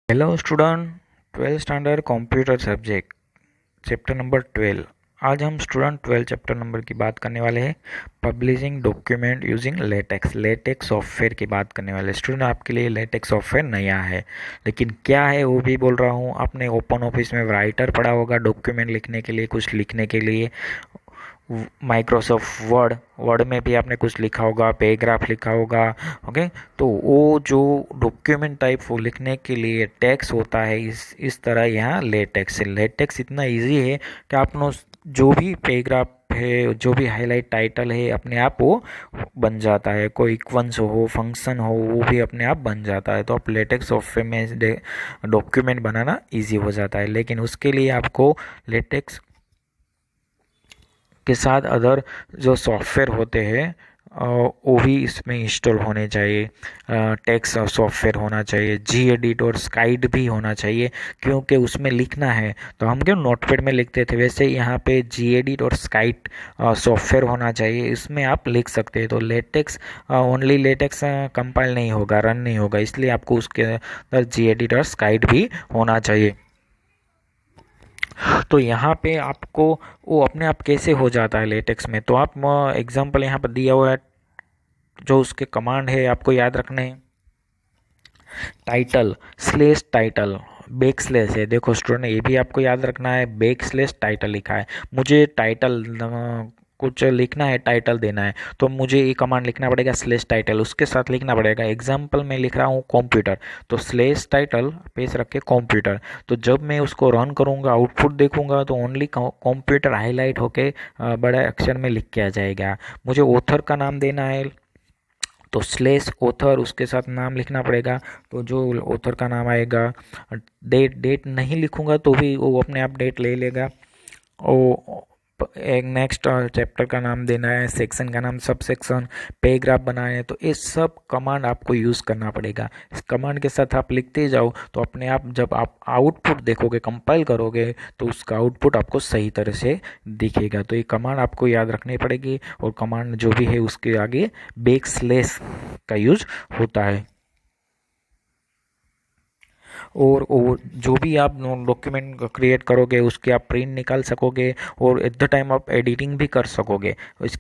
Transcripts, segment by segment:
Hello student, 12 standard computer subject chapter number 12। आज हम student 12 chapter number की बात करने वाले हैं। Publishing document using latex latex software की बात करने वाले स्टूडेंट। आपके लिए लेटेक्स सॉफ्टवेयर नया है, लेकिन क्या है वो भी बोल रहा हूँ। आपने ओपन ऑफिस में राइटर पढ़ा होगा डॉक्यूमेंट लिखने के लिए, कुछ लिखने के लिए। माइक्रोसॉफ्ट वर्ड में भी आपने कुछ लिखा होगा, पैराग्राफ लिखा होगा। ओके, तो वो जो डॉक्यूमेंट टाइप वो लिखने के लिए टेक्स्ट होता है, इस तरह यहाँ लेटेक्स है। लेटेक्स इतना इजी है कि आपने जो भी पैराग्राफ है, जो भी हाईलाइट टाइटल है, अपने आप वो बन जाता है। कोई इक्वंस हो, फंक्शन हो, वो भी अपने आप बन जाता है। तो आप लेटेक्स सॉफ्टवेयर में डॉक्यूमेंट बनाना इजी हो जाता है, लेकिन उसके लिए आपको लेटेक्स के साथ अदर जो सॉफ्टवेयर होते हैं वो भी इसमें इंस्टॉल होने चाहिए। टेक्स्ट सॉफ्टवेयर होना चाहिए, जी एडिट और स्काइड भी होना चाहिए, क्योंकि उसमें लिखना है तो हम क्यों नोटपैड में लिखते थे, वैसे यहाँ पे जी एडिट और स्काइड सॉफ्टवेयर होना चाहिए। इसमें आप लिख सकते हैं। तो लेटेक्स ओनली लेटेक्स कंपाइल नहीं होगा, रन नहीं होगा, इसलिए आपको उसके अंदर जी एडिट और स्काइड भी होना चाहिए। तो यहाँ पे आपको वो अपने आप कैसे हो जाता है लेटेक्स में, तो आप एग्जांपल यहाँ पर दिया हुआ है। जो उसके कमांड है आपको याद रखने हैं। Title slash title back slash है। देखो स्टूडेंट, ये भी आपको याद रखना है। बैक स्लेश टाइटल लिखा है, मुझे टाइटल कुछ लिखना है, टाइटल देना है, तो मुझे ये कमांड लिखना पड़ेगा स्लेश टाइटल, उसके साथ लिखना पड़ेगा। एग्जाम्पल मैं लिख रहा हूँ कंप्यूटर, तो स्लेश टाइटल पेश रख के कंप्यूटर। तो जब मैं उसको रन करूँगा, आउटपुट देखूंगा, तो ओनली कंप्यूटर हाईलाइट होके बड़े अक्षर में लिख के आ जाएगा। मुझे ऑथर का नाम देना है, तो स्लेश ऑथर, उसके साथ नाम लिखना पड़ेगा। तो जो ऑथर का नाम आएगा, डेट नहीं लिखूंगा तो भी वो अपने आप डेट ले लेगा। ओ एक नेक्स्ट चैप्टर का नाम देना है, सेक्शन का नाम सब सेक्शन, पैराग्राफ बनाना है, तो ये सब कमांड आपको यूज़ करना पड़ेगा। इस कमांड के साथ आप लिखते जाओ, तो अपने आप जब आप आउटपुट देखोगे, कंपाइल करोगे, तो उसका आउटपुट आपको सही तरह से दिखेगा। तो ये कमांड आपको याद रखनी पड़ेगी, और कमांड जो भी है उसके आगे बैक स्लैश का यूज होता है। और जो भी आप डॉक्यूमेंट क्रिएट करोगे उसके आप प्रिंट निकाल सकोगे, और एट द टाइम आप एडिटिंग भी कर सकोगे।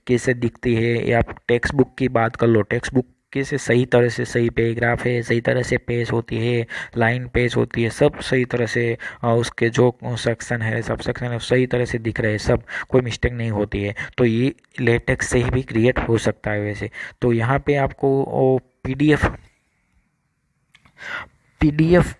कैसे दिखती है, या आप टेक्स्ट बुक की बात कर लो, टेक्स्ट बुक कैसे सही तरह से सही पैराग्राफ है, सही तरह से पेज होती है, लाइन पेज होती है, सब सही तरह से उसके जो सेक्शन है, सब सेक्शन है, सही तरह से दिख रहे हैं, सब कोई मिस्टेक नहीं होती है। तो ये लेटेक्स से ही भी क्रिएट हो सकता है वैसे। तो यहाँ पे आपको पीडीएफ पीडीएफ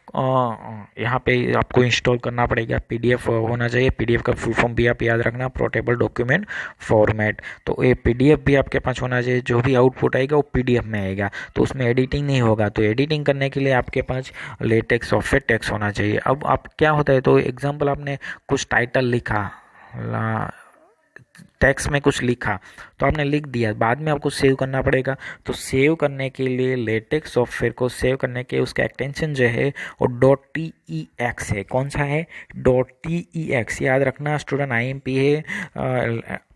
यहाँ पे आपको इंस्टॉल करना पड़ेगा। पीडीएफ होना चाहिए। पीडीएफ का फुल फॉर्म भी आप याद रखना, पोर्टेबल डॉक्यूमेंट फॉर्मेट। तो ये पीडीएफ भी आपके पास होना चाहिए। जो भी आउटपुट आएगा वो पीडीएफ में आएगा, तो उसमें एडिटिंग नहीं होगा। तो एडिटिंग करने के लिए आपके पास लेटेक्स सॉफ्टवेयर टेक्स्ट होना चाहिए। अब आप क्या होता है, तो एग्जाम्पल आपने कुछ टाइटल लिखा, टेक्स्ट में कुछ लिखा, तो आपने लिख दिया, बाद में आपको सेव करना पड़ेगा। तो सेव करने के लिए लेटेक्स सॉफ्टवेयर को सेव करने के उसका एक्सटेंशन जो है वो .tex है। कौन सा है? .tex। याद रखना स्टूडेंट, आईएमपी है,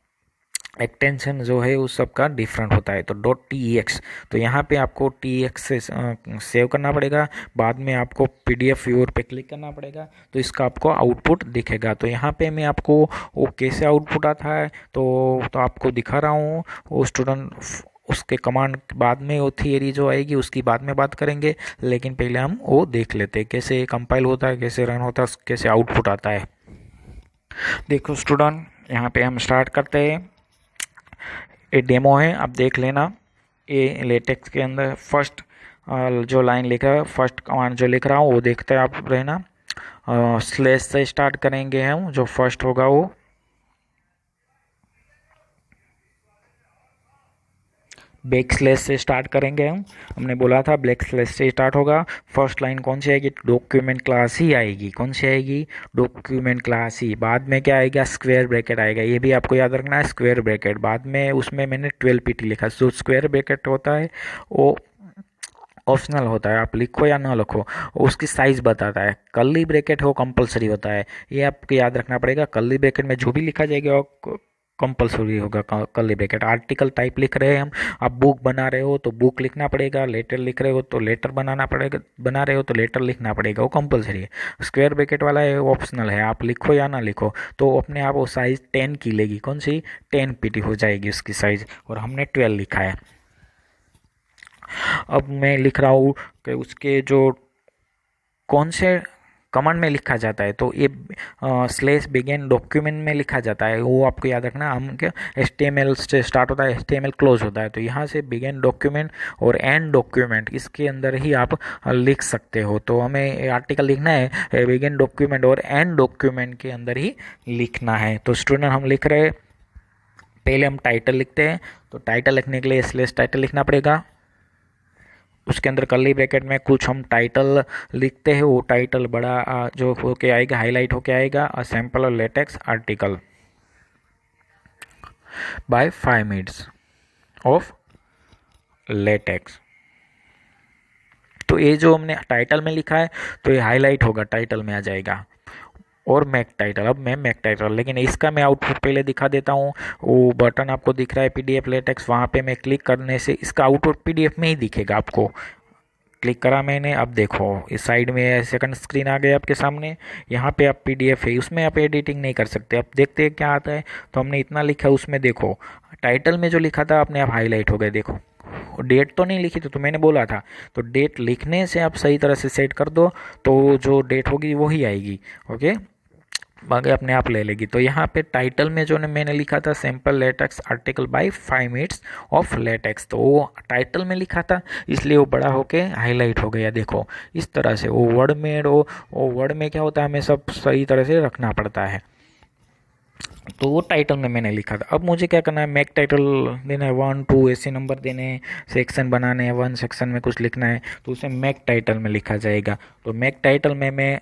एक्सटेंशन जो है उस सब का डिफरेंट होता है। तो .tex, तो यहाँ पे आपको tex से सेव करना पड़ेगा, बाद में आपको पीडीएफ व्यूअर पे क्लिक करना पड़ेगा, तो इसका आपको आउटपुट दिखेगा। तो यहाँ पे मैं आपको वो कैसे आउटपुट आता है तो आपको दिखा रहा हूँ। वो स्टूडेंट उसके कमांड बाद में वो थियरी जो आएगी उसकी बाद में बात करेंगे, लेकिन पहले हम वो देख लेते हैं कैसे कंपाइल होता है, कैसे रन होता है, कैसे आउटपुट आता है। देखो स्टूडेंट, यहाँ पे हम स्टार्ट करते हैं। ये डेमो है, आप देख लेना। ये लेटेक्स के अंदर फर्स्ट जो लाइन लिखा है, फर्स्ट कमांड जो लिख रहा हूँ वो देखते आप रहना। स्लेश से स्टार्ट करेंगे हम, जो फर्स्ट होगा वो बैक स्लैश से स्टार्ट करेंगे हम। हमने बोला था बैक स्लैश से स्टार्ट होगा। फर्स्ट लाइन कौन सी आएगी? डॉक्यूमेंट क्लास ही आएगी। कौन सी आएगी? डॉक्यूमेंट क्लास ही। बाद में क्या आएगा? स्क्वायर ब्रैकेट आएगा। ये भी आपको याद रखना है, स्क्वायर ब्रैकेट। बाद में उसमें मैंने 12pt लिखा। जो स्क्वायर ब्रैकेट होता है वो ऑप्शनल होता है, आप लिखो या ना लिखो, उसकी साइज बताता है। कर्ली ब्रैकेट हो कंपलसरी होता है, ये आपको याद रखना पड़ेगा। कर्ली ब्रैकेट में जो भी लिखा जाएगा कंपलसरी होगा कर्ली ब्रैकेट। आर्टिकल टाइप लिख रहे हैं हम, आप बुक बना रहे हो तो बुक लिखना पड़ेगा, लेटर लिख रहे हो तो लेटर बनाना पड़ेगा, बना रहे हो तो लेटर लिखना पड़ेगा, वो कंपलसरी है। स्क्वायर ब्रैकेट वाला है ऑप्शनल है, आप लिखो या ना लिखो। तो अपने आप वो साइज 10 की लेगी, कौन सी 10 पीटी हो जाएगी उसकी साइज, और हमने 12 लिखा है। अब मैं लिख रहा हूँ कि उसके जो कौन से कमांड में लिखा जाता है, तो ये स्लेश बिगिन डॉक्यूमेंट में लिखा जाता है, वो आपको याद रखना। हम क्या HTML से स्टार्ट होता है, HTML क्लोज होता है, तो यहाँ से बिगिन डॉक्यूमेंट और एंड डॉक्यूमेंट इसके अंदर ही आप लिख सकते हो। तो हमें आर्टिकल लिखना है बिगिन डॉक्यूमेंट और एंड डॉक्यूमेंट के अंदर ही लिखना है। तो स्टूडेंट हम लिख रहे हैं, पहले हम टाइटल लिखते हैं, तो टाइटल लिखने के लिए स्लेश टाइटल लिखना पड़ेगा, उसके अंदर कर्ली ब्रैकेट में कुछ हम टाइटल लिखते हैं, वो टाइटल बड़ा जो होके आएगा, हाईलाइट होके आएगा, अ सैंपल और latex article by 5 minutes of latex. तो ये जो हमने टाइटल में लिखा है तो ये हाईलाइट होगा, टाइटल में आ जाएगा। और मैक टाइटल, अब मैं मैक टाइटल, लेकिन इसका मैं आउटपुट पहले दिखा देता हूँ। वो बटन आपको दिख रहा है PDF लेटेक्स, वहाँ पे मैं क्लिक करने से इसका आउटपुट PDF में ही दिखेगा आपको। क्लिक करा मैंने, अब देखो इस साइड में सेकंड स्क्रीन आ गया आपके सामने, यहाँ पे आप PDF है, उसमें आप एडिटिंग नहीं कर सकते। अब देखते हैं क्या आता है। तो हमने इतना लिखा, उसमें देखो टाइटल में जो लिखा था अपने आप हाईलाइट हो गए, देखो डेट तो नहीं लिखी थी, तो मैंने बोला था, तो डेट लिखने से आप सही तरह से सेट कर दो, तो जो डेट होगी वही आएगी, ओके, बाकी अपने आप ले लेगी। तो यहाँ पे टाइटल में जो मैंने लिखा था sample latex article by 5 minutes of latex, तो वो टाइटल में लिखा था, इसलिए वो बड़ा होके हाईलाइट हो गया। देखो इस तरह से वो वर्ड में क्या होता है, हमें सब सही तरह से रखना पड़ता है। तो वो टाइटल में मैंने लिखा था। अब मुझे क्या करना है, मैक टाइटल देना है, 1 2 ऐसे नंबर देने हैं, सेक्शन बनाने हैं, 1 सेक्शन में कुछ लिखना है, तो उसे मैक टाइटल में लिखा जाएगा। तो मैक टाइटल में मैं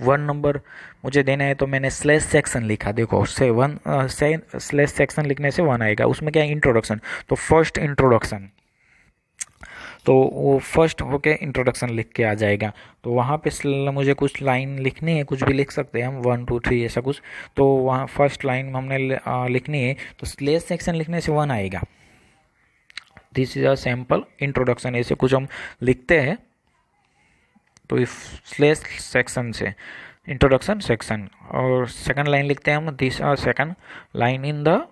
1 नंबर मुझे देना है, तो मैंने स्लेश सेक्शन लिखा, देखो उससे 1 स्लेश सेक्शन लिखने से 1 आएगा। उसमें क्या है, इंट्रोडक्शन, तो फर्स्ट इंट्रोडक्शन, तो वो फर्स्ट होके इंट्रोडक्शन लिख के आ जाएगा। तो वहाँ पे मुझे कुछ लाइन लिखनी है, कुछ भी लिख सकते हैं हम, 1 2 3 ऐसा कुछ। तो वहाँ फर्स्ट लाइन हमने लिखनी है, तो स्लेश सेक्शन लिखने से 1 आएगा। This is a sample introduction, ऐसे कुछ हम लिखते हैं। तो इस स्लेश सेक्शन से इंट्रोडक्शन सेक्शन, और सेकंड लाइन लिखते हैं हम, this are second line in the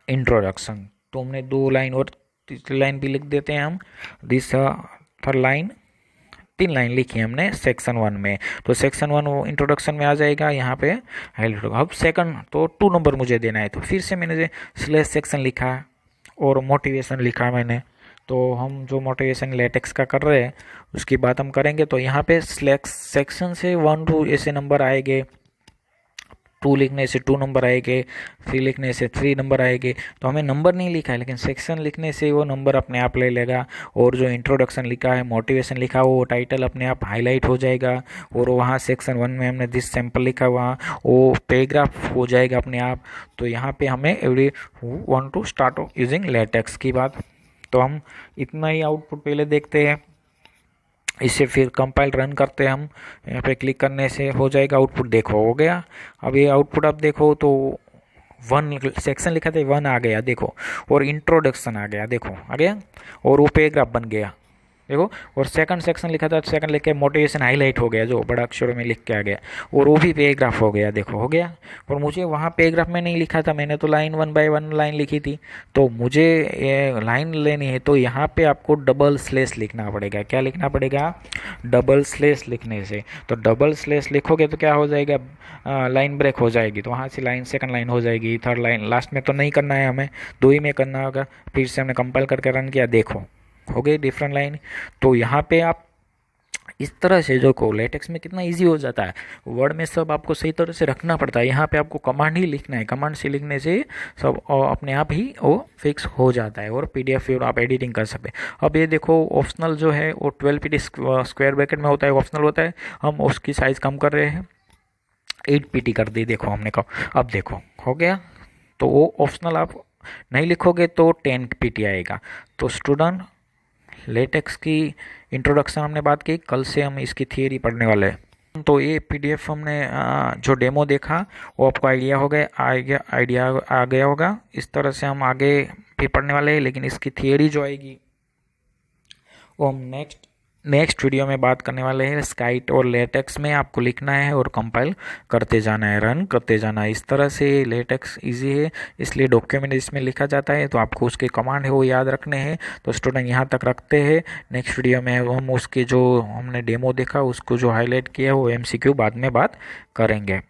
introduction. तो हमने 2 लाइन और तीसरी लाइन भी लिख देते हैं हम, दिस थर्ड लाइन, 3 लाइन लिखी हमने सेक्शन 1 में। तो सेक्शन 1 वो इंट्रोडक्शन में आ जाएगा, यहाँ पे हाईलाइट होगा। अब सेकंड, तो 2 नंबर मुझे देना है, तो फिर से मैंने स्लेश सेक्शन लिखा और मोटिवेशन लिखा मैंने। तो हम जो मोटिवेशन लेटेक्स का कर रहे हैं उसकी बात हम करेंगे। तो यहाँ पे स्लेक्स सेक्शन से 1 2 ऐसे नंबर आएंगे, 2 लिखने से 2 नंबर आएंगे, 3 लिखने से 3 नंबर आएंगे। तो हमें नंबर नहीं लिखा है, लेकिन सेक्शन लिखने से वो नंबर अपने आप ले लेगा। और जो इंट्रोडक्शन लिखा है, मोटिवेशन लिखा, वो टाइटल अपने आप हाईलाइट हो जाएगा। और वहाँ सेक्शन 1 में हमने दिस सैम्पल लिखा, वहाँ वो पैराग्राफ हो जाएगा अपने आप। तो यहाँ पे हमें every want to start using LaTeX की बात। तो हम इतना ही आउटपुट पहले देखते हैं, इसे फिर कंपाइल रन करते हैं हम। यहाँ पे क्लिक करने से हो जाएगा आउटपुट, देखो हो गया। अब ये आउटपुट आप देखो तो 1 सेक्शन लिखा था, 1 आ गया देखो, और इंट्रोडक्शन आ गया, देखो आ गया, और वो पैराग्राफ बन गया देखो। और सेकंड सेक्शन लिखा था, सेकंड लिख के मोटिवेशन हाईलाइट हो गया, जो बड़ा अक्षरों में लिख के आ गया, और वो भी पैराग्राफ हो गया, देखो हो गया। और मुझे वहाँ पैराग्राफ में नहीं लिखा था, मैंने तो लाइन 1 बाय 1 लाइन लिखी थी। तो मुझे ये लाइन लेनी है, तो यहाँ पे आपको डबल स्लेश लिखना पड़ेगा। क्या लिखना पड़ेगा, डबल स्लेश लिखने से। तो डबल स्लेश लिखोगे तो क्या हो जाएगा, लाइन ब्रेक हो जाएगी, तो वहाँ से लाइन सेकंड लाइन हो जाएगी, थर्ड लाइन लास्ट में तो नहीं करना है हमें, 2 ही में करना होगा। फिर से हमने कंपाइल करके रन किया, देखो हो गई डिफरेंट लाइन। तो यहाँ पे आप इस तरह से जो को लेटेक्स में कितना इजी हो जाता है, वर्ड में सब आपको सही तरह से रखना पड़ता है, यहाँ पे आपको कमांड ही लिखना है, कमांड से लिखने से सब अपने आप ही वो फिक्स हो जाता है, और PDF फिर आप एडिटिंग कर सकते हैं। अब ये देखो ऑप्शनल जो है वो 12 पीटी स्क्वायर ब्रैकेट में होता है, ऑप्शनल होता है, हम उसकी साइज़ कम कर रहे हैं, 8 पीटी कर दी, देखो हमने कहा, अब देखो हो गया। तो वो ऑप्शनल आप नहीं लिखोगे तो 10 पीटी आएगा। तो स्टूडेंट लेटेक्स की इंट्रोडक्शन हमने बात की, कल से हम इसकी थियरी पढ़ने वाले हैं। तो ये पीडीएफ हमने जो डेमो देखा वो आपको आइडिया आ गया होगा। इस तरह से हम आगे भी पढ़ने वाले हैं, लेकिन इसकी थियरी जो आएगी वो हम नेक्स्ट वीडियो में बात करने वाले हैं। स्काइट और लेटेक्स में आपको लिखना है और कंपाइल करते जाना है, रन करते जाना है। इस तरह से लेटेक्स इजी है, इसलिए डॉक्यूमेंट इसमें लिखा जाता है, तो आपको उसके कमांड है वो याद रखने हैं। तो स्टूडेंट यहाँ तक रखते हैं। नेक्स्ट वीडियो में हम उसके जो हमने डेमो देखा उसको जो हाईलाइट किया वो एमसीक्यू बाद में बात करेंगे।